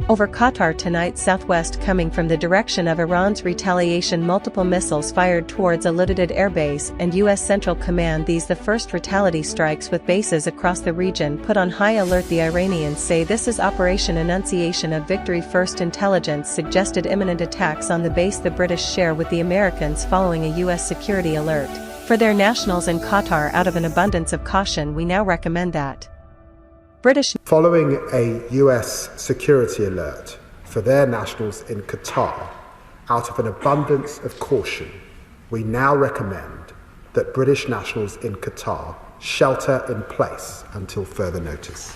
Over Qatar tonight, southwest coming from the direction of Iran's retaliation, multiple missiles fired towards a Luddite airbase and U.S. Central Command. These the first retaliatory strikes with bases across the region put on high alert. The Iranians say this is Operation Annunciation of Victory. First intelligence suggested imminent attacks on the base the British share with the Americans following a U.S. security alert for their nationals in Qatar. Out of an abundance of caution, we now recommend that British. Following a US security alert for their nationals in Qatar, out of an abundance of caution, we now recommend that British nationals in Qatar shelter in place until further notice.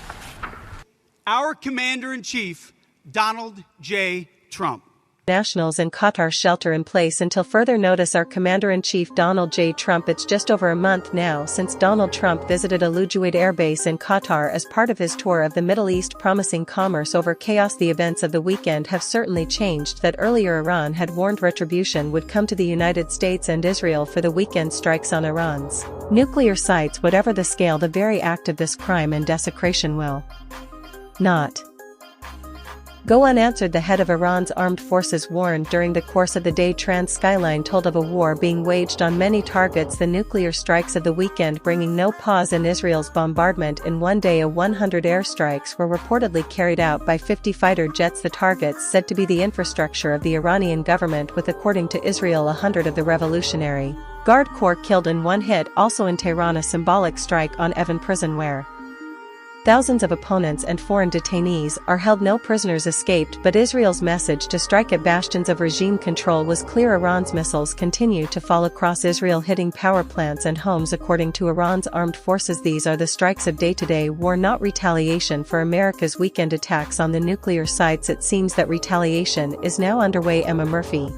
Our Commander-in-Chief, Donald J. Trump. Nationals in Qatar shelter in place until further notice. Our Commander-in-Chief Donald J. Trump. It's just over a month now since Donald Trump visited a Luddite airbase in Qatar as part of his tour of the Middle East, promising commerce over chaos. The events of the weekend have certainly changed that. Earlier Iran had warned retribution would come to the United States and Israel for the weekend strikes on Iran's nuclear sites. Whatever the scale, the very act of this crime and desecration will not go unanswered. The head of Iran's armed forces warned during the course of the day. Trans Skyline told of a war being waged on many targets. The nuclear strikes of the weekend bringing no pause in Israel's bombardment in one day. 100 airstrikes were reportedly carried out by 50 fighter jets. The targets said to be the infrastructure of the Iranian government, with, according to Israel, 100 of the Revolutionary Guard Corps killed in one hit. Also in Tehran, a symbolic strike on Evin prison where thousands of opponents and foreign detainees are held. No prisoners escaped, but Israel's message to strike at bastions of regime control was clear. Iran's missiles continue to fall across Israel, hitting power plants and homes. According to Iran's armed forces, these are the strikes of day-to-day war, not retaliation for America's weekend attacks on the nuclear sites. It seems that retaliation is now underway. Emma Murphy.